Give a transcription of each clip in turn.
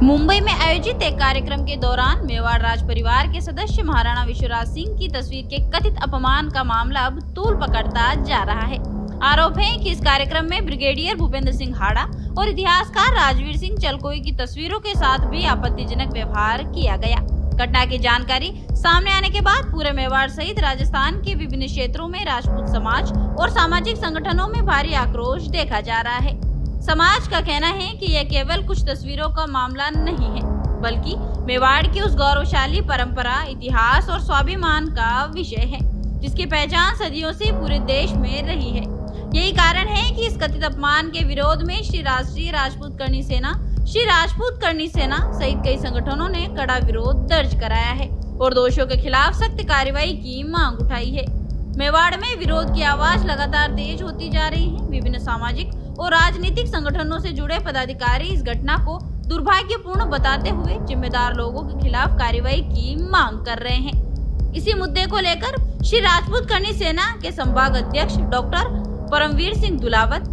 मुंबई में आयोजित एक कार्यक्रम के दौरान मेवाड़ राज परिवार के सदस्य महाराणा विश्वराज सिंह की तस्वीर के कथित अपमान का मामला अब तूल पकड़ता जा रहा है। आरोप है कि इस कार्यक्रम में ब्रिगेडियर भूपेंद्र सिंह हाड़ा और इतिहासकार राजवीर सिंह चलकोई की तस्वीरों के साथ भी आपत्तिजनक व्यवहार किया गया। घटना की जानकारी सामने आने के बाद पूरे मेवाड़ सहित राजस्थान के विभिन्न क्षेत्रों में राजपूत समाज और सामाजिक संगठनों में भारी आक्रोश देखा जा रहा है। समाज का कहना है कि यह केवल कुछ तस्वीरों का मामला नहीं है, बल्कि मेवाड़ की उस गौरवशाली परंपरा, इतिहास और स्वाभिमान का विषय है, जिसकी पहचान सदियों से पूरे देश में रही है। यही कारण है कि इस कथित अपमान के विरोध में श्री राष्ट्रीय राजपूत करणी सेना, श्री राजपूत करणी सेना सहित कई संगठनों ने कड़ा विरोध दर्ज कराया है और दोषियों के खिलाफ सख्त कार्रवाई की मांग उठाई है। मेवाड़ में विरोध की आवाज लगातार तेज होती जा रही है। विभिन्न सामाजिक और राजनीतिक संगठनों से जुड़े पदाधिकारी इस घटना को दुर्भाग्यपूर्ण बताते हुए जिम्मेदार लोगों के खिलाफ कार्रवाई की मांग कर रहे हैं। इसी मुद्दे को लेकर श्री राजपूत करणी सेना के संभाग अध्यक्ष डॉक्टर परमवीर सिंह दुलावत,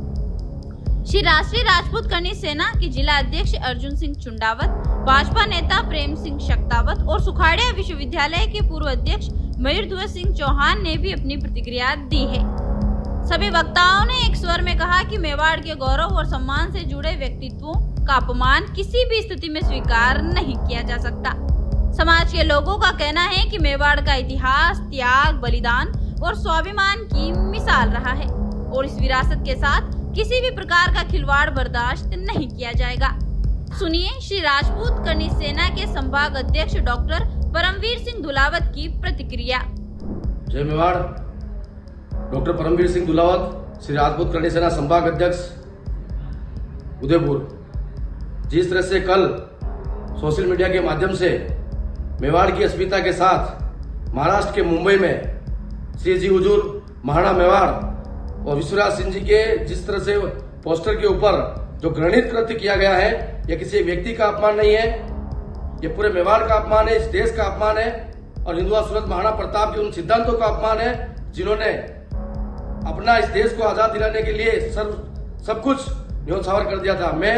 श्री राष्ट्रीय राजपूत करणी सेना के जिला अध्यक्ष अर्जुन सिंह चुंडावत, भाजपा नेता प्रेम सिंह शक्तावत और सुखाड़िया विश्वविद्यालय के पूर्व अध्यक्ष मयूरध्वज सिंह चौहान ने भी अपनी प्रतिक्रिया दी है। सभी वक्ताओं ने एक स्वर में कहा कि मेवाड़ के गौरव और सम्मान से जुड़े व्यक्तित्वों का अपमान किसी भी स्थिति में स्वीकार नहीं किया जा सकता। समाज के लोगों का कहना है कि मेवाड़ का इतिहास त्याग, बलिदान और स्वाभिमान की मिसाल रहा है और इस विरासत के साथ किसी भी प्रकार का खिलवाड़ बर्दाश्त नहीं किया जाएगा। सुनिए श्री राजपूत करणी सेना के संभाग अध्यक्ष डॉक्टर परमवीर सिंह दुलावत की प्रतिक्रिया। जय मेवाड़। डॉक्टर परमवीर सिंह दुलावत, श्री राजपूत करणी सेना संभाग अध्यक्ष उदयपुर। जिस तरह से कल सोशल मीडिया के माध्यम से मेवाड़ की अस्मिता के साथ महाराष्ट्र के मुंबई में श्री जी हुजूर महाराणा मेवाड़ और विश्वराज सिंह जी के जिस तरह से पोस्टर के ऊपर जो घृणित कृत्य किया गया है, यह किसी एक व्यक्ति का अपमान नहीं है, यह पूरे मेवाड़ का अपमान है, इस देश का अपमान है और हिंदुआ सूरत महाराणा प्रताप के उन सिद्धांतों का अपमान है जिन्होंने अपना इस देश को आजाद दिलाने के लिए सब कुछ न्योछावर कर दिया था। मैं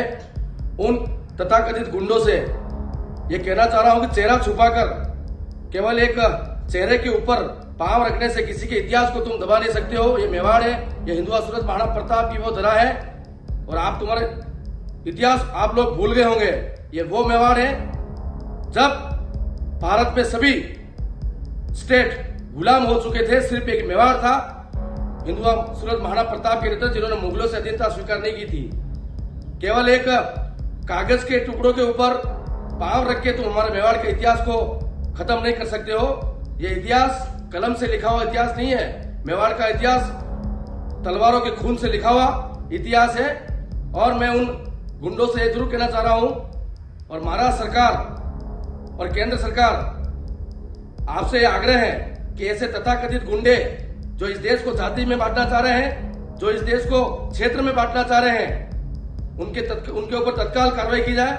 उन तथाकथित गुंडों से ये कहना चाह रहा हूं कि चेहरा छुपाकर केवल एक चेहरे के ऊपर पांव रखने से किसी के इतिहास को तुम दबा नहीं सकते हो। ये मेवाड़ है, ये हिंदुआ सूरत महाराणा प्रताप की वो धरा है और आप तुम्हारे इतिहास आप लोग भूल गए होंगे। ये वो मेवाड़ है जब भारत में सभी स्टेट गुलाम हो चुके थे, सिर्फ एक मेवाड़ था हिंदुआ सूरत महाराणा प्रताप के नेतृत्व जिन्होंने मुगलों से अधीनता स्वीकार नहीं की थी। केवल एक कागज के टुकड़ों के ऊपर पांव रख के तुम हमारे मेवाड़ के इतिहास को खत्म नहीं कर सकते हो। ये इतिहास कलम से लिखा हुआ इतिहास नहीं है। मेवाड़ का इतिहास तलवारों के खून से लिखा हुआ इतिहास है और मैं उन गुंडों से जरूर कहना चाह रहा हूं और महाराष्ट्र सरकार और केंद्र सरकार आपसे आग्रह है कि ऐसे तथाकथित गुंडे जो इस देश को जाति में बांटना चाह रहे हैं, जो इस देश को क्षेत्र में बांटना चाह रहे हैं, उनके ऊपर तत्काल कार्रवाई की जाए।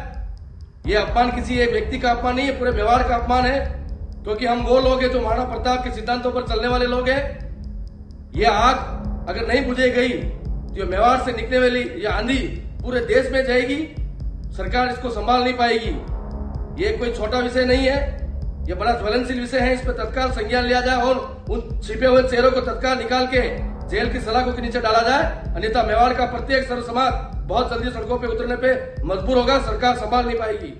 ये अपमान किसी एक व्यक्ति का अपमान नहीं है, पूरे मेवाड़ का अपमान है, क्योंकि हम वो लोग हैं जो महाराणा प्रताप के सिद्धांतों पर चलने वाले लोग हैं। ये आग अगर नहीं बुझे गई तो मेवाड़ से निकलने वाली ये आंधी पूरे देश में जाएगी, सरकार इसको संभाल नहीं पाएगी। ये कोई छोटा विषय नहीं है, ये बड़ा ज्वलनशील विषय है। इस पर तत्काल संज्ञान लिया जाए और उन छिपे हुए चेहरों को तत्काल निकाल के जेल की सलाखों के नीचे डाला जाए, अन्यथा मेवाड़ का प्रत्येक सर्व समाज बहुत जल्दी सड़कों पे उतरने पे मजबूर होगा, सरकार संभाल नहीं पाएगी।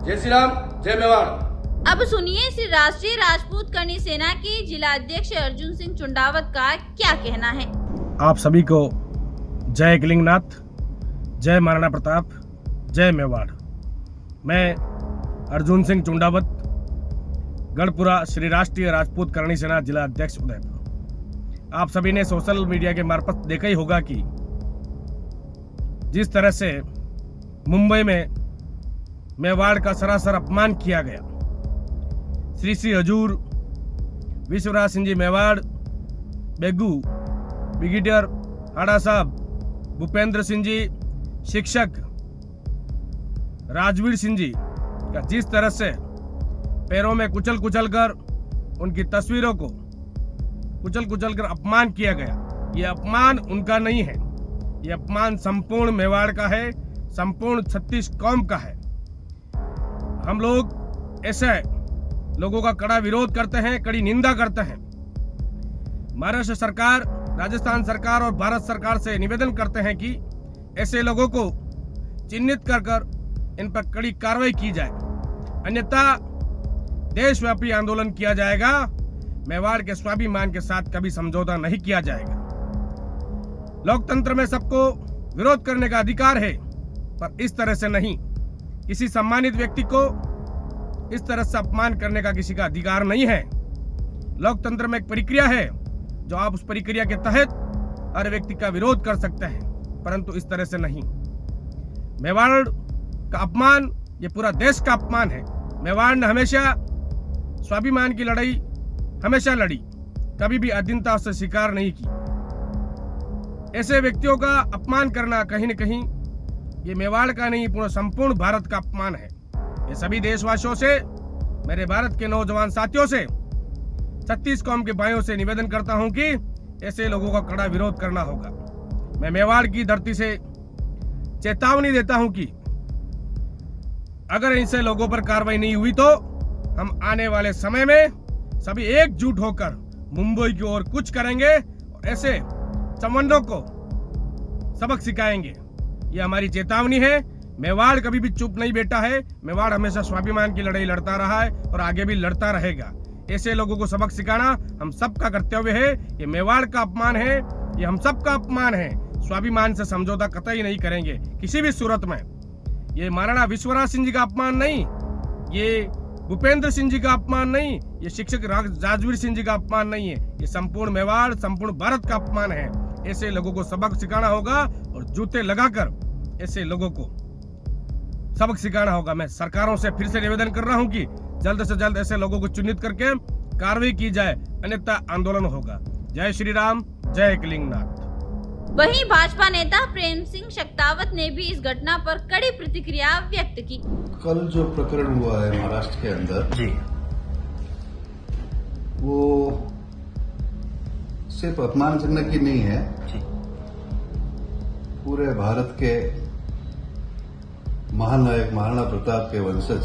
जय श्री राम, जय मेवाड़। अब सुनिए श्री राष्ट्रीय राजपूत करणी सेना के जिला अध्यक्ष अर्जुन सिंह चुंडावत का क्या कहना है। आप सभी को जय कलिंगनाथ, जय महाराणा प्रताप, जय मेवाड़। मैं अर्जुन सिंह चुंडावत, गढ़पुरा, श्री राष्ट्रीय राजपूत करणी सेना जिला अध्यक्ष उदयपुर। आप सभी ने सोशल मीडिया के मार्फत देखा ही होगा कि जिस तरह से मुंबई में मेवाड़ का सरासर अपमान किया गया। श्री श्री हजूर विश्वराज सिंह जी मेवाड़, बेगू, ब्रिगेडियर हाड़ा साहब, भूपेंद्र सिंह जी शिक्षक, राजवीर सिंह जी का जिस तरह से पैरों में कुचल कुचल कर उनकी तस्वीरों को कुचल कुचल कर अपमान किया गया, ये अपमान उनका नहीं है, ये अपमान संपूर्ण मेवाड़ का है, संपूर्ण 36 कौम का है। हम लोग ऐसे लोगों का कड़ा विरोध करते हैं, कड़ी निंदा करते हैं। महाराष्ट्र सरकार, राजस्थान सरकार और भारत सरकार से निवेदन करते हैं कि ऐसे लोगों को चिन्हित कर इन पर कड़ी कार्रवाई की जाए, अन्यथा देशव्यापी आंदोलन किया जाएगा। मेवाड़ के स्वाभिमान के साथ कभी समझौता नहीं किया जाएगा। लोकतंत्र में सबको विरोध करने का अधिकार है, पर इस तरह से नहीं। किसी सम्मानित व्यक्ति को इस तरह से अपमान करने का किसी का अधिकार नहीं है। लोकतंत्र में एक प्रक्रिया है, जो आप उस प्रक्रिया के तहत हर व्यक्ति का विरोध कर सकते हैं, परंतु इस तरह से नहीं। मेवाड़ का अपमान ये पूरा देश का अपमान है। मेवाड़ ने हमेशा स्वाभिमान की लड़ाई हमेशा लड़ी, कभी भी अधीनता से स्वीकार नहीं की। ऐसे व्यक्तियों का अपमान करना कहीं न कहीं ये मेवाड़ का नहीं, पूर्ण संपूर्ण भारत का अपमान है। ये सभी देशवासियों से, मेरे भारत के नौजवान साथियों से, 36 कौम के भाइयों से निवेदन करता हूं कि ऐसे लोगों का कड़ा विरोध करना होगा। मैं मेवाड़ की धरती से चेतावनी देता हूं कि अगर ऐसे लोगों पर कार्रवाई नहीं हुई तो हम आने वाले समय में सभी एकजुट होकर मुंबई की ओर कूच करेंगे और ऐसे चमंडों को सबक सिखाएंगे। ये हमारी चेतावनी है। मेवाड़ कभी भी चुप नहीं बैठा है। मेवाड़ हमेशा स्वाभिमान की लड़ाई लड़ता रहा है और आगे भी लड़ता रहेगा। ऐसे लोगों को सबक सिखाना हम सबका कर्तव्य है। ये मेवाड़ का अपमान है, ये हम सबका अपमान है। स्वाभिमान से समझौता कतई नहीं करेंगे किसी भी सूरत में। ये महाराणा विश्वनाथ सिंह जी का अपमान नहीं, ये भूपेंद्र सिंह जी का अपमान नहीं, ये शिक्षक राजवीर सिंह जी का अपमान नहीं है। ये संपूर्ण मेवाड़, संपूर्ण भारत का अपमान है। ऐसे लोगों को सबक सिखाना होगा और जूते लगाकर ऐसे लोगों को सबक सिखाना होगा। मैं सरकारों से फिर से निवेदन कर रहा हूं कि जल्द से जल्द ऐसे लोगों को चिन्हित करके कार्रवाई की जाए, अन्यथा आंदोलन होगा। जय श्री राम, जय कलिंगनाथ। वहीं भाजपा नेता प्रेम सिंह शक्तावत ने भी इस घटना पर कड़ी प्रतिक्रिया व्यक्त की। कल जो प्रकरण हुआ है महाराष्ट्र के अंदर जी, वो सिर्फ अपमानजनक ही नहीं है जी। पूरे भारत के महानायक महाराणा प्रताप के वंशज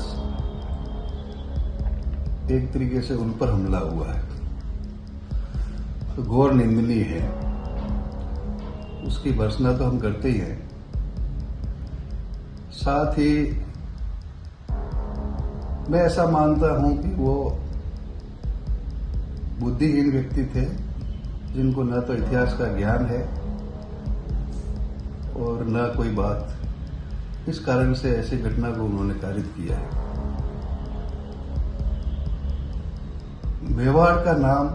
एक तरीके से उन पर हमला हुआ है, तो घोर निंदनीय है। उसकी भर्त्सना तो हम करते ही हैं, साथ ही मैं ऐसा मानता हूं कि वो बुद्धिहीन व्यक्ति थे, जिनको न तो इतिहास का ज्ञान है और न कोई बात। इस कारण से ऐसी घटना को उन्होंने कारित किया है। मेवाड़ का नाम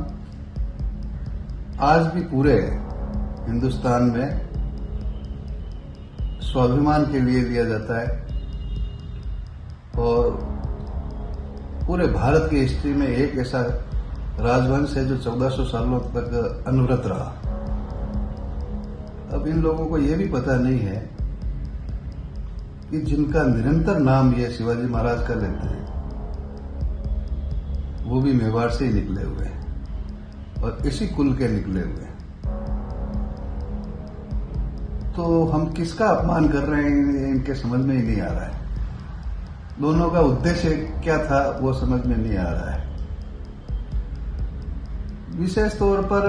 आज भी पूरे हिंदुस्तान में स्वाभिमान के लिए लिया जाता है और पूरे भारत की हिस्ट्री में एक ऐसा राजवंश है जो 1400 सालों तक अनवरत रहा। अब इन लोगों को यह भी पता नहीं है कि जिनका निरंतर नाम ये शिवाजी महाराज का लेते हैं, वो भी मेवाड़ से ही निकले हुए हैं और इसी कुल के निकले हुए हैं। तो हम किसका अपमान कर रहे हैं इनके समझ में ही नहीं आ रहा है। दोनों का उद्देश्य क्या था वो समझ में नहीं आ रहा है। विशेष तौर पर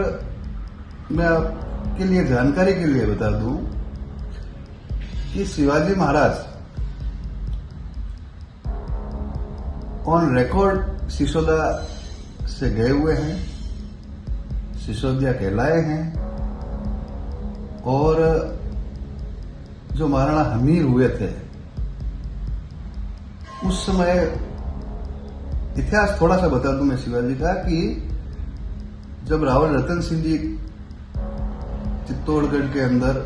मैं आपके लिए जानकारी के लिए बता दूं कि शिवाजी महाराज ऑन रिकॉर्ड सिसोदिया से गए हुए हैं, सिसोदिया कहलाए हैं, और जो महाराणा हमीर हुए थे उस समय, इतिहास थोड़ा सा बता दूं मैं शिवाजी का, कि जब रावल रतन सिंह जी चित्तौड़गढ़ के अंदर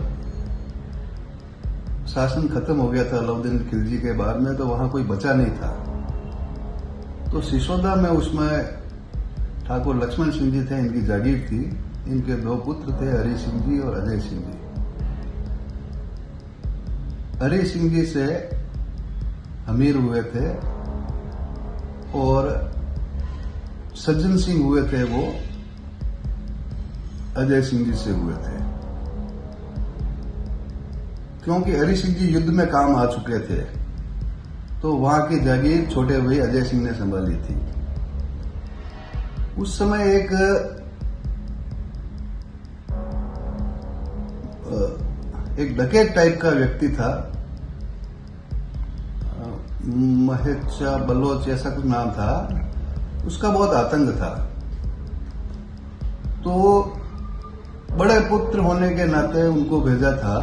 शासन खत्म हो गया था अलाउद्दीन खिलजी के बाद में, तो वहां कोई बचा नहीं था। तो सिसोदिया में उसमें ठाकुर लक्ष्मण सिंह जी थे, इनकी जागीर थी। इनके दो पुत्र थे, हरि सिंह जी और अजय सिंह जी। हरि सिंह जी से अमीर हुए थे और सज्जन सिंह हुए थे, वो अजय सिंह जी से हुए थे, क्योंकि हरि सिंह जी युद्ध में काम आ चुके थे तो वहां की जागीर छोटे भाई अजय सिंह ने संभाली थी। उस समय एक डकैत टाइप का व्यक्ति था, महेश बलोच ऐसा कुछ नाम था, उसका बहुत आतंक था। तो बड़े पुत्र होने के नाते उनको भेजा था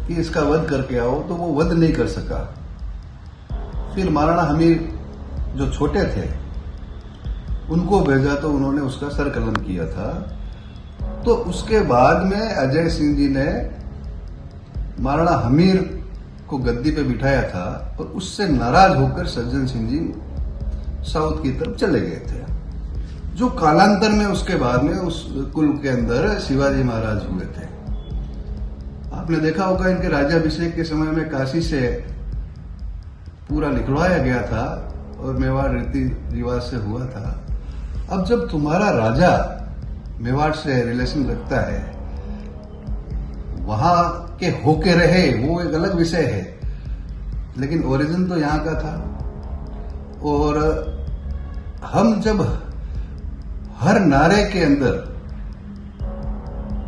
कि इसका वध करके आओ, तो वो वध नहीं कर सका। फिर महाराणा हमीर जो छोटे थे उनको भेजा, तो उन्होंने उसका सर कलम किया था। तो उसके बाद में अजय सिंह जी ने महाराणा हमीर को गद्दी पे बिठाया था और उससे नाराज होकर सज्जन सिंह जी साउथ की तरफ चले गए थे, जो कालांतर में उसके बाद में उस कुल के अंदर शिवाजी महाराज हुए थे। आपने देखा होगा इनके राज्याभिषेक के समय में काशी से पूरा निकलवाया गया था और मेवाड़ रीति रिवाज से हुआ था। अब जब तुम्हारा राजा मेवाड़ से रिलेशन रखता है, वहां के होके रहे वो एक अलग विषय है, लेकिन ओरिजिन तो यहां का था। और हम जब हर नारे के अंदर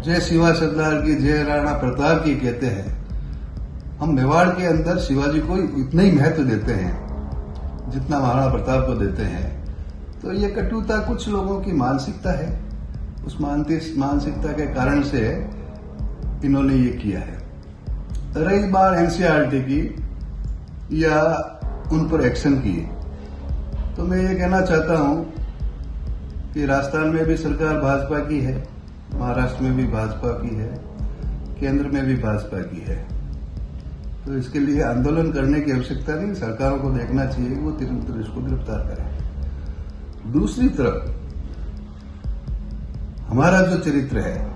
जय शिवा सरदार की, जय राणा प्रताप की कहते हैं, हम मेवाड़ के अंदर शिवाजी को इतना ही महत्व देते हैं जितना महाराणा प्रताप को देते हैं। तो ये कटुता कुछ लोगों की मानसिकता है, उस मानसिकता के कारण से इन्होंने ये किया है। रही बात एनसीईआरटी की या उन पर एक्शन की, तो मैं ये कहना चाहता हूं कि राजस्थान में भी सरकार भाजपा की है, महाराष्ट्र में भी भाजपा की है, केंद्र में भी भाजपा की है। तो इसके लिए आंदोलन करने की आवश्यकता नहीं, सरकारों को देखना चाहिए वो तुरंत इसको गिरफ्तार करें। दूसरी तरफ हमारा जो चरित्र है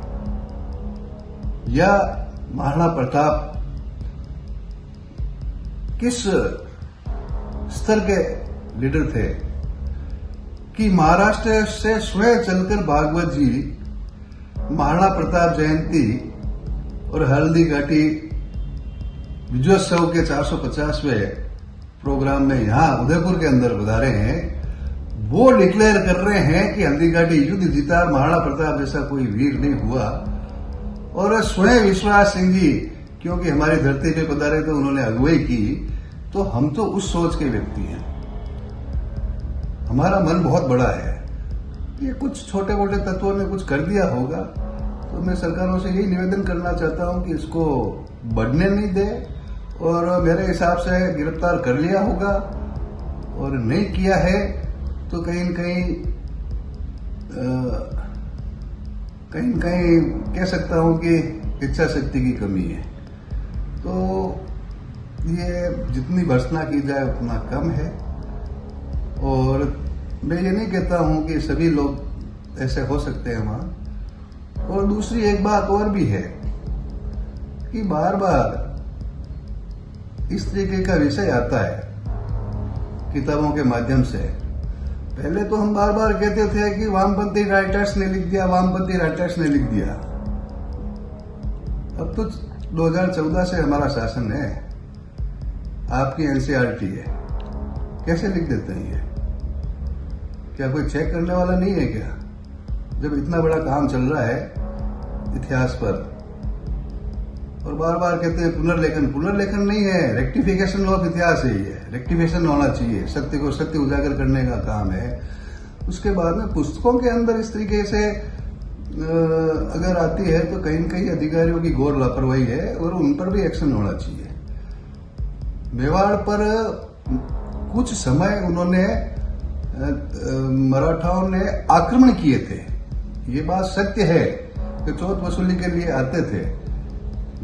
या महाराणा प्रताप किस स्तर के लीडर थे कि महाराष्ट्र से स्वयं चलकर भागवत जी महाराणा प्रताप जयंती और हल्दी घाटी विजयोत्सव के 450वें प्रोग्राम में यहां उदयपुर के अंदर बधारे हैं। वो डिक्लेयर कर रहे हैं कि हल्दी घाटी युद्ध जीता, महाराणा प्रताप जैसा कोई वीर नहीं हुआ। और स्वयं विश्वास सिंह जी क्योंकि हमारी धरती पे पधारे तो उन्होंने अगुवाई की, तो हम तो उस सोच के व्यक्ति हैं। हमारा मन बहुत बड़ा है। ये कुछ छोटे मोटे तत्वों ने कुछ कर दिया होगा, तो मैं सरकारों से यही निवेदन करना चाहता हूं कि इसको बढ़ने नहीं दे, और मेरे हिसाब से गिरफ्तार कर लिया होगा, और नहीं किया है तो कहीं न कहीं कह सकता हूं कि इच्छा शक्ति की कमी है। तो ये जितनी भर्त्सना की जाए उतना कम है। और मैं ये नहीं कहता हूं कि सभी लोग ऐसे हो सकते हैं वहां। और दूसरी एक बात और भी है कि बार बार इस तरीके का विषय आता है किताबों के माध्यम से। पहले तो हम बार बार कहते थे कि वामपंथी राइटर्स ने लिख दिया, वामपंथी राइटर्स ने लिख दिया। अब तो 2014 से हमारा शासन है, आपकी एनसीईआरटी है, कैसे लिख देते हैं ये? क्या कोई चेक करने वाला नहीं है क्या? जब इतना बड़ा काम चल रहा है इतिहास पर, और बार बार कहते हैं पुनर्लेखन नहीं है, रेक्टिफिकेशन ऑफ इतिहास है। ये रेक्टिफिकेशन होना चाहिए, सत्य को सत्य उजागर करने का काम है। उसके बाद में पुस्तकों के अंदर इस तरीके से अगर आती है तो कहीं न कहीं अधिकारियों की घोर लापरवाही है, और उन पर भी एक्शन होना चाहिए। मेवाड़ पर कुछ समय उन्होंने मराठाओं ने आक्रमण किए थे, ये बात सत्य है कि चौथ वसूली के लिए आते थे,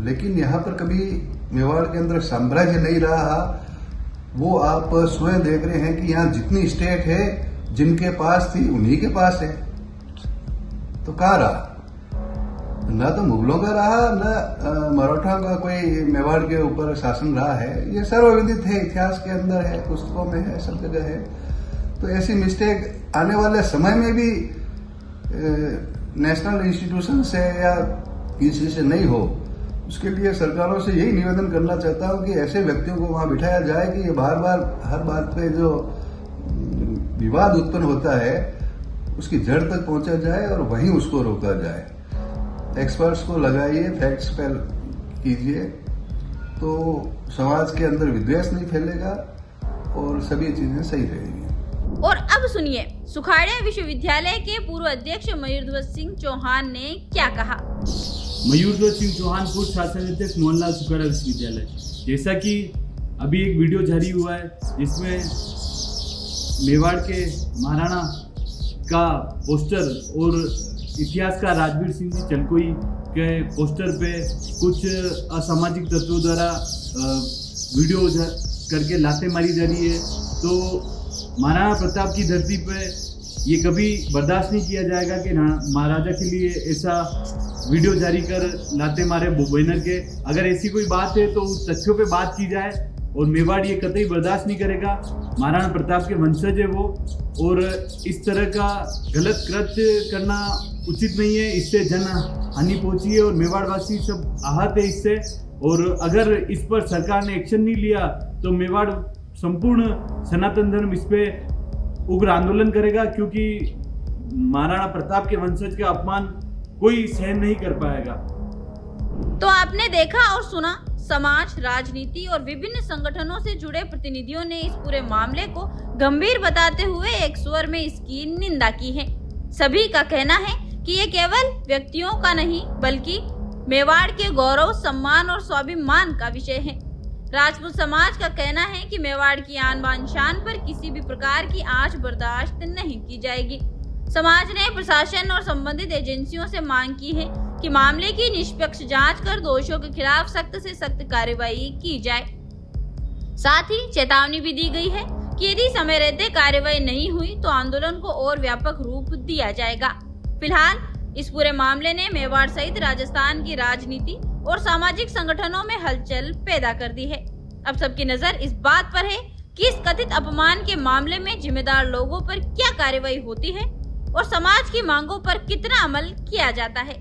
लेकिन यहां पर कभी मेवाड़ के अंदर साम्राज्य नहीं रहा। वो आप स्वयं देख रहे हैं कि यहां जितनी स्टेट है जिनके पास थी उन्हीं के पास है, तो कहां रहा? ना तो मुगलों का रहा, ना मराठा का कोई मेवाड़ के ऊपर शासन रहा है। ये सर्वविदित है, इतिहास के अंदर है, पुस्तकों में है, सब जगह है। तो ऐसी मिस्टेक आने वाले समय में भी नेशनल इंस्टीट्यूशन से या किसी से नहीं हो, उसके लिए सरकारों से यही निवेदन करना चाहता हूं कि ऐसे व्यक्तियों को वहां बिठाया जाए कि ये बार बार हर बात पे जो विवाद उत्पन्न होता है उसकी जड़ तक पहुंचा जाए और वहीं उसको रोका जाए। एक्सपर्ट्स को लगाइए, फैक्ट्स पर कीजिए, तो समाज के अंदर विद्वेष नहीं फैलेगा और सभी चीजें सही रहेंगी। और अब सुनिए सुखाड़िया विश्वविद्यालय के पूर्व अध्यक्ष मयूरध्वज सिंह चौहान ने क्या कहा। मयूरध्वज सिंह चौहान पूर्व शासन अध्यक्ष मोहनलाल सुखाड़िया विश्वविद्यालय। जैसा कि अभी एक वीडियो जारी हुआ है जिसमें मेवाड़ के महाराणा का पोस्टर और इतिहासकार राजवीर सिंह जी चलकोई के पोस्टर पे कुछ असामाजिक तत्वों द्वारा वीडियो करके लाते मारी जा रही है, तो महाराणा प्रताप की धरती पे ये कभी बर्दाश्त नहीं किया जाएगा कि महाराजा के लिए ऐसा वीडियो जारी कर लाते मारे बैनर के। अगर ऐसी कोई बात है तो उस तथ्यों पे बात की जाए और मेवाड़ ये कतई बर्दाश्त नहीं करेगा। महाराणा प्रताप के वंशज है वो, और इस तरह का गलत कृत्य करना उचित नहीं है। इससे जन हानि पहुंची है और मेवाड़वासी सब आहत है इससे। और अगर इस पर सरकार ने एक्शन नहीं लिया तो मेवाड़ संपूर्ण सनातन धर्म इस पे उग्र आंदोलन करेगा, क्योंकि महाराणा प्रताप के वंशज का अपमान कोई सहन नहीं कर पाएगा। तो आपने देखा और सुना, समाज, राजनीति और विभिन्न संगठनों से जुड़े प्रतिनिधियों ने इस पूरे मामले को गंभीर बताते हुए एक स्वर में इसकी निंदा की है। सभी का कहना है कि ये केवल व्यक्तियों का नहीं बल्कि मेवाड़ के गौरव, सम्मान और स्वाभिमान का विषय है। राजपूत समाज का कहना है कि मेवाड़ की आन बान शान पर किसी भी प्रकार की आंच बर्दाश्त नहीं की जाएगी। समाज ने प्रशासन और संबंधित एजेंसियों से मांग की है कि मामले की निष्पक्ष जांच कर दोषियों के खिलाफ सख्त से सख्त कार्रवाई की जाए। साथ ही चेतावनी भी दी गई है कि यदि समय रहते कार्रवाई नहीं हुई तो आंदोलन को और व्यापक रूप दिया जाएगा। फिलहाल इस पूरे मामले ने मेवाड़ सहित राजस्थान की राजनीति और सामाजिक संगठनों में हलचल पैदा कर दी है। अब सबकी नजर इस बात पर है कि इस कथित अपमान के मामले में जिम्मेदार लोगों पर क्या कार्रवाई होती है और समाज की मांगों पर कितना अमल किया जाता है।